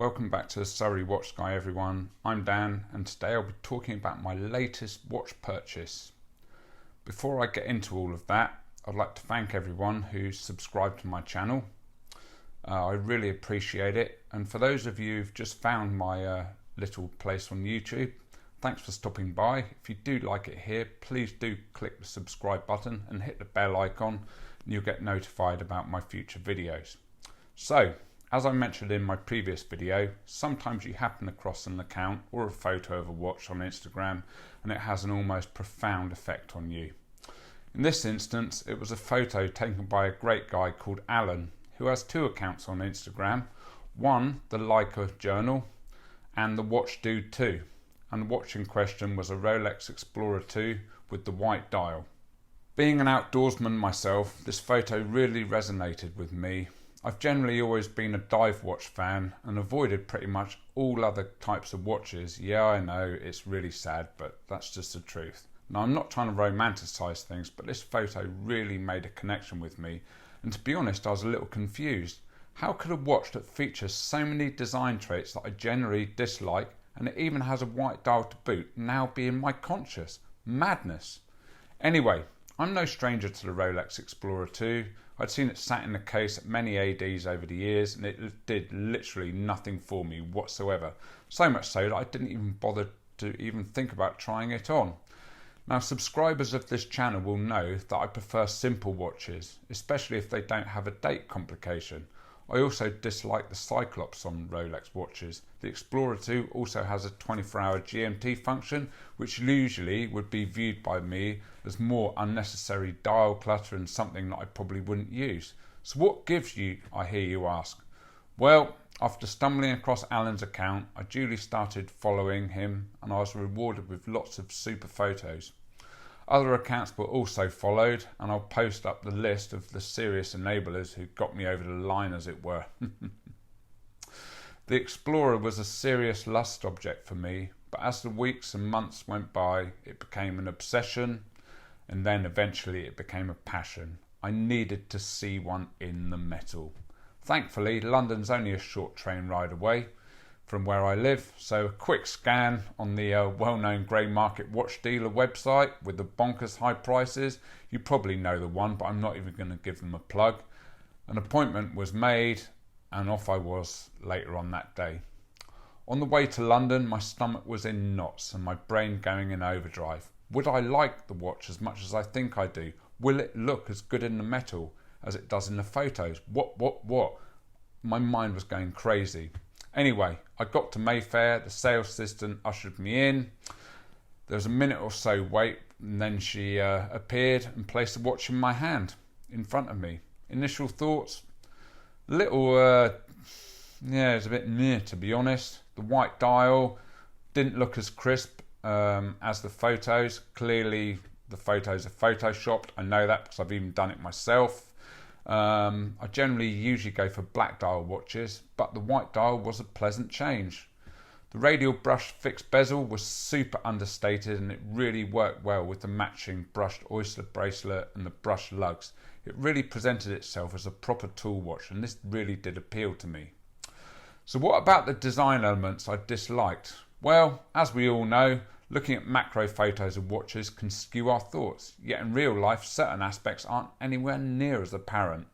Welcome back to the Surrey Watch Guy, everyone. I'm Dan, and today I'll be talking about my latest watch purchase. Before I get into all of that, I'd like to thank everyone who's subscribed to my channel. I really appreciate it, and for those of you who've just found my little place on YouTube, thanks for stopping by. If you do like it here, please do click the subscribe button and hit the bell icon, and you'll get notified about my future videos. So, as I mentioned in my previous video, sometimes you happen across an account or a photo of a watch on Instagram and it has an almost profound effect on you. In this instance, it was a photo taken by a great guy called Alan, who has two accounts on Instagram, one the Leica Journal and the Watch Dude 2, and the watch in question was a Rolex Explorer II with the white dial. Being an outdoorsman myself, this photo really resonated with me. I've generally always been a dive watch fan and avoided pretty much all other types of watches. Yeah, I know, it's really sad, but that's just the truth. Now, I'm not trying to romanticize things, but this photo really made a connection with me. And to be honest, I was a little confused. How could a watch that features so many design traits that I generally dislike, and it even has a white dial to boot, now be in my conscious? Madness. Anyway, I'm no stranger to the Rolex Explorer II. I'd seen it sat in the case at many ADs over the years, and it did literally nothing for me whatsoever. So much so that I didn't even bother to even think about trying it on. Now, subscribers of this channel will know that I prefer simple watches, especially if they don't have a date complication. I also dislike the Cyclops on Rolex watches. The Explorer II also has a 24-hour GMT function, which usually would be viewed by me as more unnecessary dial clutter and something that I probably wouldn't use. So what gives you, I hear you ask? Well, after stumbling across Alan's account, I duly started following him and I was rewarded with lots of super photos. Other accounts were also followed, and I'll post up the list of the serious enablers who got me over the line, as it were. The Explorer was a serious lust object for me, but as the weeks and months went by, it became an obsession, and then eventually it became a passion. I needed to see one in the metal. Thankfully, London's only a short train ride away from where I live, so a quick scan on the well-known grey market watch dealer website with the bonkers high prices. You probably know the one, but I'm not even going to give them a plug. An appointment was made and off I was later on that day. On the way to London, my stomach was in knots and my brain going in overdrive. Would I like the watch as much as I think I do? Will it look as good in the metal as it does in the photos? What? My mind was going crazy. Anyway, I got to Mayfair, the sales assistant ushered me in. There was a minute or so wait, and then she appeared and placed the watch in my hand, in front of me. Initial thoughts? It was a bit meh, to be honest. The white dial didn't look as crisp as the photos. Clearly, the photos are photoshopped. I know that because I've even done it myself. I generally usually go for black dial watches, but the white dial was a pleasant change. The radial brush fixed bezel was super understated and it really worked well with the matching brushed oyster bracelet and the brushed lugs. It really presented itself as a proper tool watch, and this really did appeal to me. So what about the design elements I disliked? Well, as we all know, looking at macro photos of watches can skew our thoughts, yet in real life certain aspects aren't anywhere near as apparent.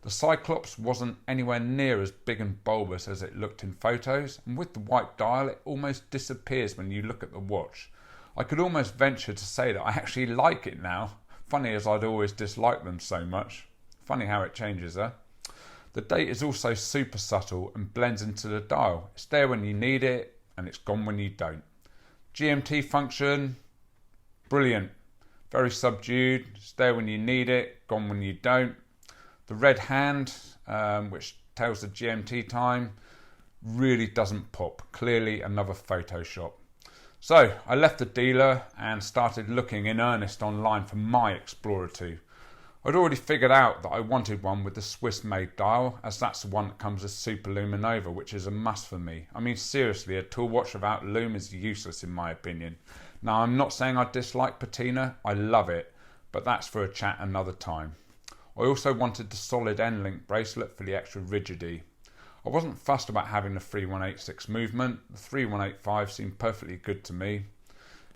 The Cyclops wasn't anywhere near as big and bulbous as it looked in photos, and with the white dial it almost disappears when you look at the watch. I could almost venture to say that I actually like it now, funny as I'd always disliked them so much. Funny how it changes, eh? The date is also super subtle and blends into the dial. It's there when you need it and it's gone when you don't. GMT function, brilliant, very subdued, it's there when you need it, gone when you don't. The red hand, which tells the GMT time, really doesn't pop, clearly another Photoshop. So I left the dealer and started looking in earnest online for my Explorer II. I'd already figured out that I wanted one with the Swiss-made dial, as that's the one that comes as Super Luminova, which is a must for me. I mean, seriously, a tool watch without lume is useless in my opinion. Now, I'm not saying I dislike patina, I love it, but that's for a chat another time. I also wanted the solid end link bracelet for the extra rigidity. I wasn't fussed about having the 3186 movement. The 3185 seemed perfectly good to me.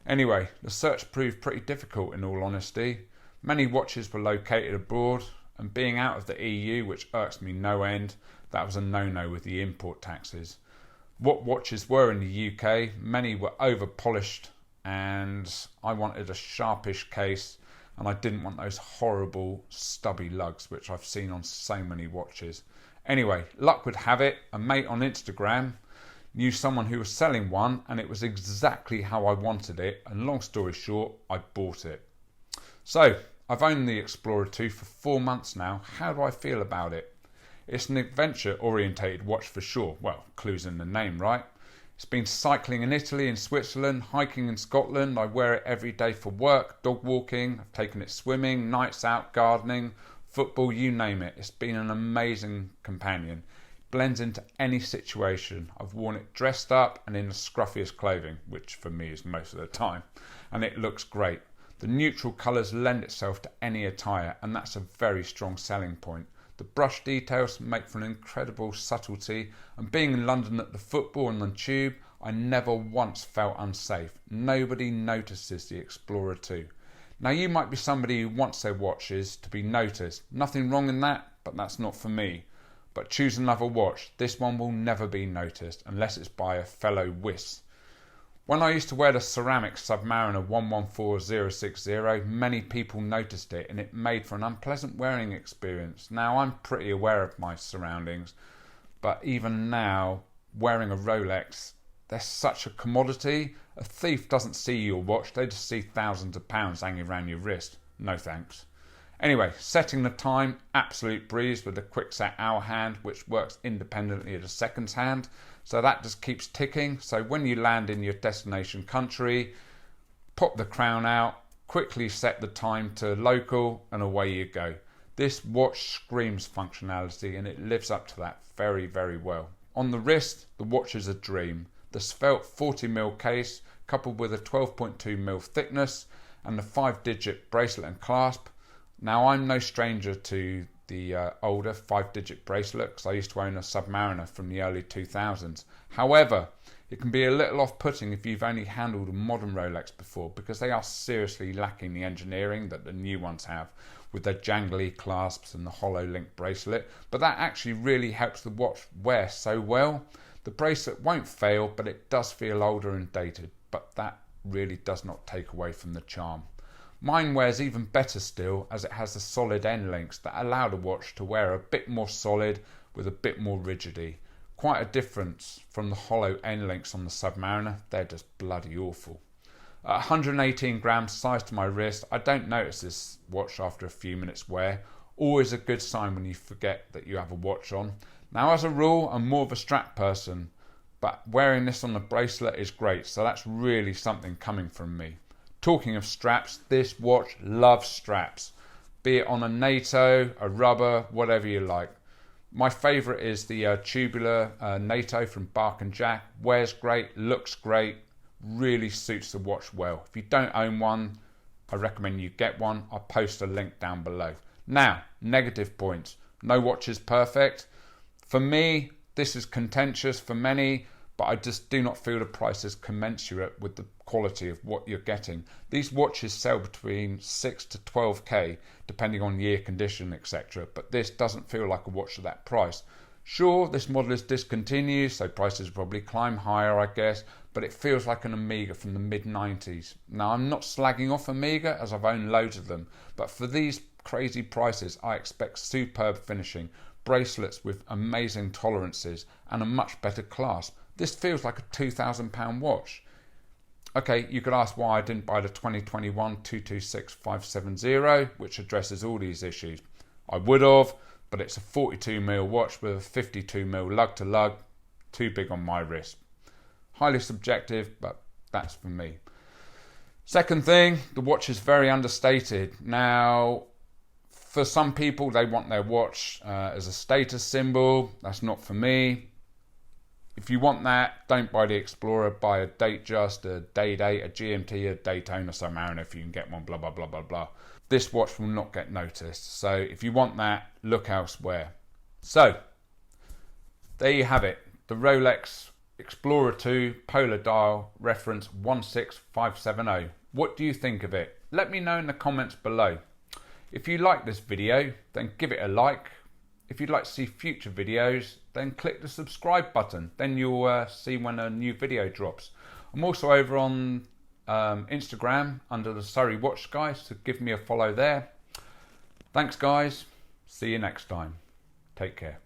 Anyway, the search proved pretty difficult in all honesty. Many watches were located abroad, and being out of the EU, which irks me no end, that was a no-no with the import taxes. What watches were in the UK, many were over-polished, and I wanted a sharpish case, and I didn't want those horrible stubby lugs which I've seen on so many watches. Anyway, luck would have it, a mate on Instagram knew someone who was selling one, and it was exactly how I wanted it, and long story short, I bought it. So, I've owned the Explorer II for 4 months now. How do I feel about it? It's an adventure-orientated watch for sure. Well, clues in the name, right? It's been cycling in Italy and Switzerland, hiking in Scotland. I wear it every day for work, dog walking. I've taken it swimming, nights out, gardening, football, you name it. It's been an amazing companion. It blends into any situation. I've worn it dressed up and in the scruffiest clothing, which for me is most of the time, and it looks great. The neutral colours lend itself to any attire, and that's a very strong selling point. The brush details make for an incredible subtlety, and being in London at the football and the tube, I never once felt unsafe. Nobody notices the Explorer II. Now, you might be somebody who wants their watches to be noticed. Nothing wrong in that, but that's not for me. But choose another watch. This one will never be noticed unless it's by a fellow Wiss. When I used to wear the ceramic Submariner 114060, many people noticed it, and it made for an unpleasant wearing experience. Now, I'm pretty aware of my surroundings, but even now, wearing a Rolex, they're such a commodity. A thief doesn't see your watch, they just see thousands of pounds hanging around your wrist. No thanks. Anyway, setting the time, absolute breeze with a quick set hour hand, which works independently of a seconds hand. So that just keeps ticking. So when you land in your destination country, pop the crown out, quickly set the time to local, and away you go. This watch screams functionality, and it lives up to that very, very well. On the wrist, the watch is a dream. The svelte 40mm case, coupled with a 12.2mm thickness, and the 5-digit bracelet and clasp. Now, I'm no stranger to the older 5-digit bracelet, because I used to own a Submariner from the early 2000s. However, it can be a little off-putting if you've only handled a modern Rolex before, because they are seriously lacking the engineering that the new ones have, with their jangly clasps and the hollow link bracelet. But that actually really helps the watch wear so well. The bracelet won't fail, but it does feel older and dated, but that really does not take away from the charm. Mine wears even better still, as it has the solid end links that allow the watch to wear a bit more solid with a bit more rigidity. Quite a difference from the hollow end links on the Submariner. They're just bloody awful. At 118 grams size to my wrist, I don't notice this watch after a few minutes wear. Always a good sign when you forget that you have a watch on. Now, as a rule, I'm more of a strap person, but wearing this on the bracelet is great, so that's really something coming from me. Talking of straps, this watch loves straps, be it on a NATO, a rubber, whatever you like. My favourite is the tubular NATO from Bark & Jack. Wears great, looks great, really suits the watch well. If you don't own one, I recommend you get one. I'll post a link down below. Now, negative points. No watch is perfect. For me, this is contentious for many, but I just do not feel the price is commensurate with the quality of what you're getting. These watches sell between 6 to 12k, depending on year, condition, etc. But this doesn't feel like a watch at that price. Sure, this model is discontinued, so prices probably climb higher, I guess, but it feels like an Omega from the mid-90s. Now, I'm not slagging off Omega, as I've owned loads of them, but for these crazy prices, I expect superb finishing, bracelets with amazing tolerances, and a much better clasp. This feels like a £2,000 watch. Okay, you could ask why I didn't buy the 2021 226570, which addresses all these issues. I would have, but it's a 42mm watch with a 52mm lug to lug, too big on my wrist. Highly subjective, but that's for me. Second thing, the watch is very understated. Now, for some people, they want their watch as a status symbol. That's not for me. If you want that, don't buy the Explorer, buy a Datejust, a Day Date, a GMT, a Daytona, Submariner if you can get one, blah, blah, blah, blah, blah. This watch will not get noticed. So if you want that, look elsewhere. So, There you have it, the Rolex Explorer II polar dial reference 16570. What do you think of it? Let me know in the comments below. If you like this video, then give it a like. If you'd like to see future videos, then click the subscribe button. Then you'll see when a new video drops. I'm also over on Instagram under the Surrey Watch Guy, so give me a follow there. Thanks guys, see you next time. Take care.